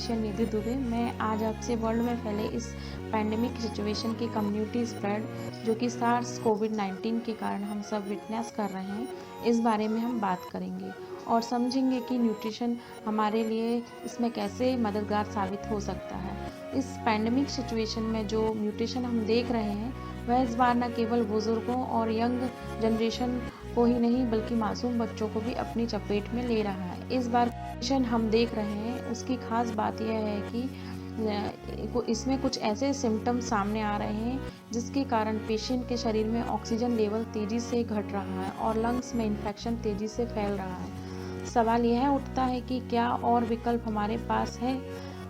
Dietitian निधि दुबे। मैं आज आपसे वर्ल्ड में फैले इस पैंडेमिक सिचुएशन की कम्युनिटी स्प्रेड जो कि सार्स कोविड-19 के कारण हम सब विटनेस कर रहे हैं, इस बारे में हम बात करेंगे और समझेंगे कि न्यूट्रिशन हमारे लिए इसमें कैसे मददगार साबित हो सकता है। इस पैंडेमिक सिचुएशन में जो न्यूट्रिशन हम देख रहे हैं वह इस बार न केवल बुजुर्गों और यंग जनरेशन को ही नहीं बल्कि मासूम बच्चों को भी अपनी चपेट में ले रहा है। इस बार पेशेंट हम देख रहे हैं उसकी खास बात यह है कि इसमें कुछ ऐसे सिम्टम्स सामने आ रहे हैं जिसके कारण पेशेंट के शरीर में ऑक्सीजन लेवल तेज़ी से घट रहा है और लंग्स में इन्फेक्शन तेज़ी से फैल रहा है। सवाल यह उठता है कि क्या और विकल्प हमारे पास है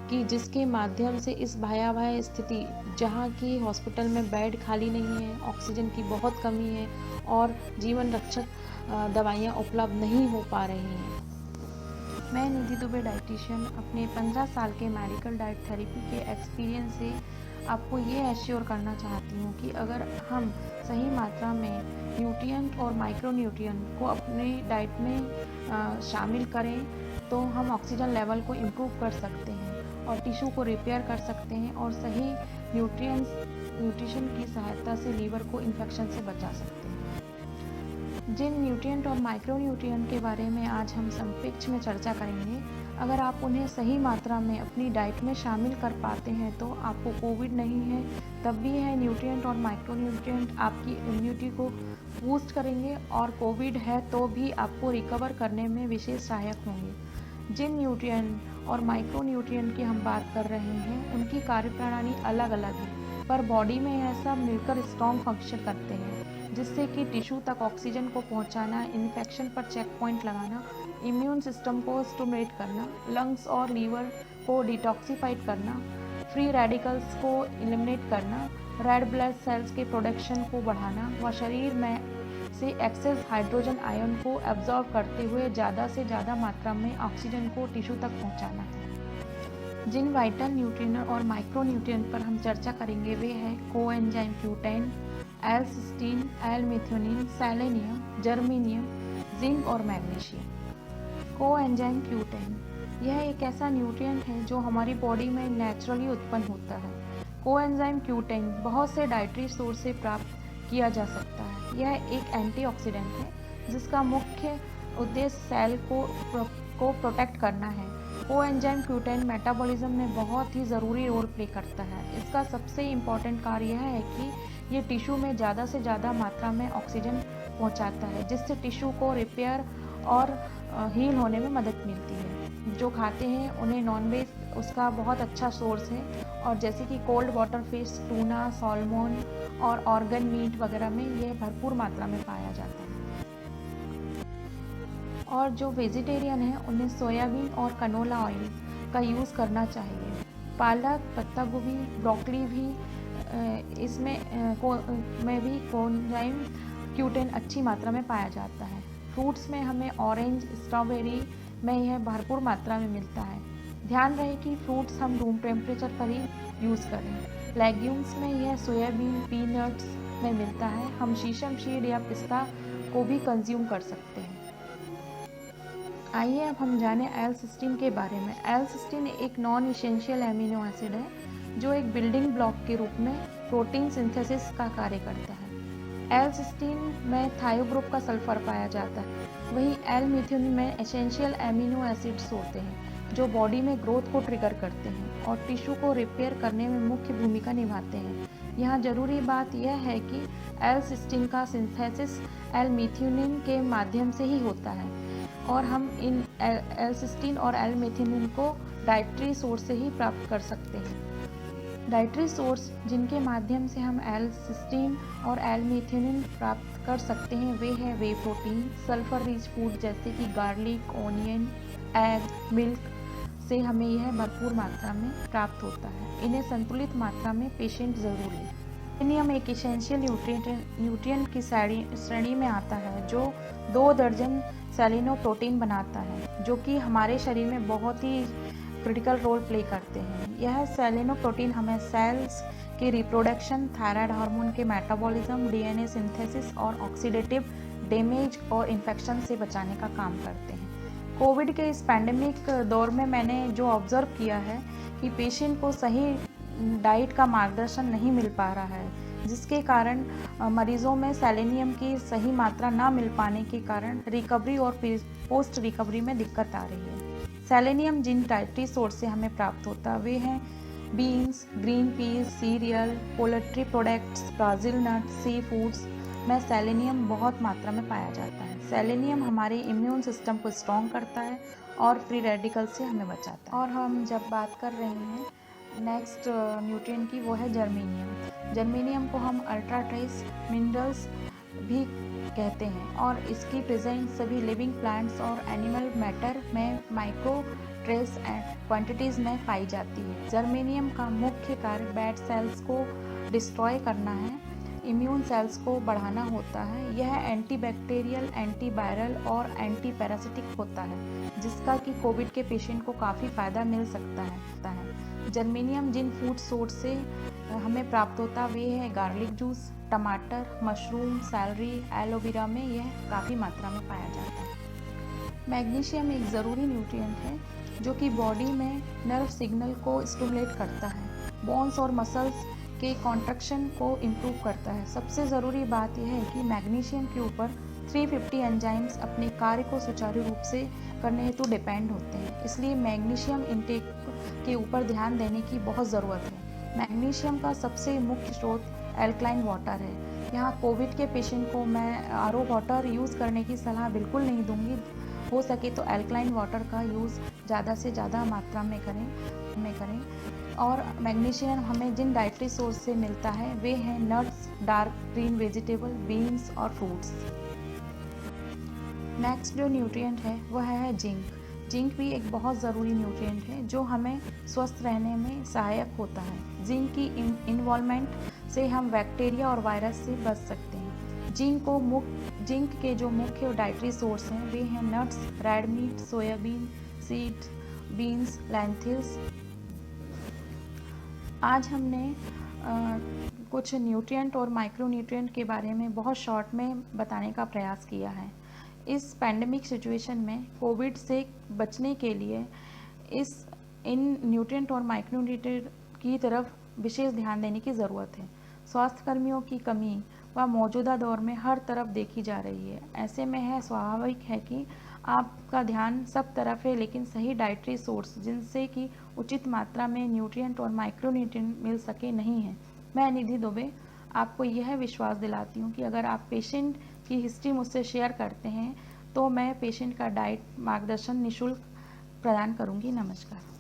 कि जिसके माध्यम से इस भयावह स्थिति जहाँ की हॉस्पिटल में बेड खाली नहीं है, ऑक्सीजन की बहुत कमी है और जीवन रक्षक दवाइयाँ उपलब्ध नहीं हो पा रही हैं। मैं निधि दुबे डाइटिशियन अपने 15 साल के मेडिकल डाइट थेरेपी के एक्सपीरियंस से आपको ये एश्योर करना चाहती हूँ कि अगर हम सही मात्रा में न्यूट्रिएंट और माइक्रो न्यूट्रिएंट को अपने डाइट में शामिल करें तो हम ऑक्सीजन लेवल को इम्प्रूव कर सकते हैं और टिश्यू को रिपेयर कर सकते हैं और सही न्यूट्रिशन की सहायता से लीवर को इन्फेक्शन से बचा सकते हैं। जिन न्यूट्रिएंट और माइक्रो न्यूट्रिएंट के बारे में आज हम संक्षिप्त में चर्चा करेंगे, अगर आप उन्हें सही मात्रा में अपनी डाइट में शामिल कर पाते हैं तो आपको कोविड नहीं है तब भी यह न्यूट्रिएंट और माइक्रो न्यूट्रिएंट आपकी इम्यूनिटी को बूस्ट करेंगे और कोविड है तो भी आपको रिकवर करने में विशेष सहायक होंगे। जिन न्यूट्रिएंट और माइक्रो न्यूट्रिएंट की हम बात कर रहे हैं उनकी कार्यप्रणाली अलग अलग है पर बॉडी में यह सब मिलकर स्ट्रॉन्ग फंक्शन करते हैं जिससे कि टिश्यू तक ऑक्सीजन को पहुंचाना, इन्फेक्शन पर चेक पॉइंट लगाना, इम्यून सिस्टम को स्टिमुलेट करना, लंग्स और लीवर को डिटॉक्सिफाइड करना, फ्री रेडिकल्स को एलिमिनेट करना, रेड ब्लड सेल्स के प्रोडक्शन को बढ़ाना व शरीर में से एक्सेस हाइड्रोजन आयन को एब्जॉर्ब करते हुए ज़्यादा से ज़्यादा मात्रा में ऑक्सीजन को टिश्यू तक पहुँचाना है। जिन वाइटल न्यूट्रिएंट और माइक्रो न्यूट्रिएंट पर हम चर्चा करेंगे वे हैं coenzyme Q10, L cysteine, L methionine, selenium, germanium, zinc और मैग्नीशियम। कोएंजाइम Q10 यह एक ऐसा न्यूट्रिएंट है जो हमारी बॉडी में नेचुरली उत्पन्न होता है। कोएंजाइम Q10 बहुत से डाइटरी सोर्स से प्राप्त किया जा सकता है। यह एक एंटीऑक्सीडेंट है जिसका मुख्य उद्देश्य सेल को प्रोटेक्ट करना है। कोएंजाइम Q10 मेटाबॉलिज्म में बहुत ही ज़रूरी रोल प्ले करता है। इसका सबसे इम्पॉर्टेंट कार्य यह है कि ये टिश्यू में ज़्यादा से ज़्यादा मात्रा में ऑक्सीजन पहुंचाता है जिससे टिश्यू को रिपेयर और हील होने में मदद मिलती है। जो खाते हैं उन्हें नॉनवेज उसका बहुत अच्छा सोर्स है और जैसे कि कोल्ड वाटर फिश, टूना, सॉल्मोन और ऑर्गन मीट वगैरह में यह भरपूर मात्रा में पाया जाता है। और जो वेजिटेरियन हैं उन्हें सोयाबीन और कनोला ऑयल का यूज़ करना चाहिए। पालक, पत्ता गोभी, ब्रोकली भी में भी कोएंजाइम Q10 अच्छी मात्रा में पाया जाता है। फ्रूट्स में हमें ऑरेंज, स्ट्रॉबेरी में यह भरपूर मात्रा में मिलता है। ध्यान रहे कि फ्रूट्स हम रूम टेम्परेचर पर ही यूज़ करें। लेग्यूम्स में यह सोयाबीन, पीनट्स में मिलता है। हम शीशम सीड या पिस्ता को भी कंज्यूम कर सकते हैं। आइए अब हम जानें L-सिस्टीन के बारे में। L-सिस्टीन एक नॉन इसेंशियल एमिनो एसिड है जो एक बिल्डिंग ब्लॉक के रूप में प्रोटीन सिंथेसिस का कार्य करता है। L-सिस्टीन में थायो ग्रुप का सल्फर पाया जाता है, वहीं L-मेथियोनिन में एसेंशियल एमिनो एसिड्स होते हैं जो बॉडी में ग्रोथ को ट्रिगर करते हैं और टिश्यू को रिपेयर करने में मुख्य भूमिका निभाते हैं। यहाँ जरूरी बात यह है कि L-सिस्टीन का सिंथेसिस L-मेथियोनिन के माध्यम से ही होता है और हम इन L-सिस्टीन और L-मेथियोनिन को डाइटरी सोर्स से ही प्राप्त कर सकते हैं। डाइटरी सोर्स जिनके माध्यम से हम L-सिस्टीन और L-मेथियोनिन प्राप्त कर सकते हैं वे हैं वे प्रोटीन, सल्फर रिच फूड जैसे कि गार्लिक, ऑनियन, एग, मिल्क से हमें यह भरपूर मात्रा में प्राप्त होता है। इन्हें संतुलित मात्रा में पेशेंट ज़रूर लें। सेलेनियम एक एसेंशियल न्यूट्रिएंट की श्रेणी में आता है जो 2 दर्जन सेलेनोप्रोटीन बनाता है जो कि हमारे शरीर में बहुत ही क्रिटिकल रोल प्ले करते हैं। यह सेलेनोप्रोटीन हमें सेल्स की रिप्रोडक्शन, थायराइड हार्मोन के मेटाबॉलिज्म, DNA सिंथेसिस और ऑक्सीडेटिव डैमेज और इन्फेक्शन से बचाने का काम करते हैं। कोविड के इस पैंडेमिक दौर में मैंने जो ऑब्ज़र्व किया है कि पेशेंट को सही डाइट का मार्गदर्शन नहीं मिल पा रहा है, जिसके कारण मरीज़ों में सेलेनियम की सही मात्रा ना मिल पाने के कारण रिकवरी और पोस्ट रिकवरी में दिक्कत आ रही है। सेलेनियम जिन डाइटरी सोर्स से हमें प्राप्त होता है वे हैं beans, green peas, cereal, poultry products, Brazil nut, sea foods में सेलेनियम बहुत मात्रा में पाया जाता है। सेलेनियम हमारे इम्यून सिस्टम को स्ट्रॉन्ग करता है और फ्री रेडिकल से हमें बचाता है। और हम जब बात कर रहे हैं नेक्स्ट न्यूट्रिएंट की, वो है जर्मेनियम। जर्मेनियम को हम अल्ट्रा ट्रेस मिनरल्स भी कहते हैं और इसकी प्रेजेंट सभी लिविंग प्लांट्स और एनिमल मैटर में माइक्रो ट्रेस क्वांटिटीज़ में पाई जाती है। जर्मेनियम का मुख्य कार्य बैड सेल्स को डिस्ट्रॉय करना है, इम्यून सेल्स को बढ़ाना होता है। यह एंटीबैक्टीरियल, एंटीवायरल और एंटी पैरासिटिक होता है, जिसका कि कोविड के पेशेंट को काफ़ी फ़ायदा मिल सकता है। जर्मेनियम जिन फूड सोर्स से हमें प्राप्त होता है वे है गार्लिक जूस, टमाटर, मशरूम, सैलरी, एलोवेरा में यह काफ़ी मात्रा में पाया जाता है। मैग्नीशियम एक ज़रूरी न्यूट्रिएंट है जो कि बॉडी में नर्व सिग्नल को स्टिमुलेट करता है, बोन्स और मसल्स के कॉन्ट्रैक्शन को इम्प्रूव करता है। सबसे ज़रूरी बात यह है कि मैग्नीशियम के ऊपर 350 एंजाइम्स अपने कार्य को सुचारू रूप से करने हेतु डिपेंड होते हैं, इसलिए मैग्नीशियम इंटेक के ऊपर ध्यान देने की बहुत ज़रूरत है। मैग्नीशियम का सबसे मुख्य स्रोत एल्कलाइन वाटर है। यहाँ कोविड के पेशेंट को मैं आरओ वाटर यूज़ करने की सलाह बिल्कुल नहीं दूंगी। हो सके तो एल्कलाइन वाटर का यूज़ ज़्यादा से ज़्यादा मात्रा में करें। और मैग्नीशियम हमें जिन डाइटरी सोर्स से मिलता है वे हैं nuts, dark green vegetable, beans और फ्रूट्स। नेक्स्ट जो न्यूट्रिएंट है वह है जिंक। जिंक भी एक बहुत ज़रूरी न्यूट्रिएंट है जो हमें स्वस्थ रहने में सहायक होता है। जिंक की इन्वॉल्वमेंट से हम बैक्टीरिया और वायरस से बच सकते हैं। जिंक के जो मुख्य डाइटरी सोर्स हैं वे हैं nuts, red meat, soybean, seeds, beans, lentils. आज हमने कुछ न्यूट्रिएंट और माइक्रो न्यूट्रिएंट के बारे में बहुत शॉर्ट में बताने का प्रयास किया है। इस पैंडेमिक सिचुएशन में कोविड से बचने के लिए इन न्यूट्रिएंट और माइक्रो न्यूट्रिएंट की तरफ विशेष ध्यान देने की ज़रूरत है। स्वास्थ्य कर्मियों की कमी वह मौजूदा दौर में हर तरफ देखी जा रही है। ऐसे में है स्वाभाविक है कि आपका ध्यान सब तरफ है, लेकिन सही डाइटरी सोर्स जिनसे कि उचित मात्रा में न्यूट्रिएंट और माइक्रो न्यूट्रिएंट मिल सके नहीं है। मैं निधि दुबे आपको यह विश्वास दिलाती हूँ कि अगर आप पेशेंट की हिस्ट्री मुझसे शेयर करते हैं तो मैं पेशेंट का डाइट मार्गदर्शन निःशुल्क प्रदान करूँगी। नमस्कार।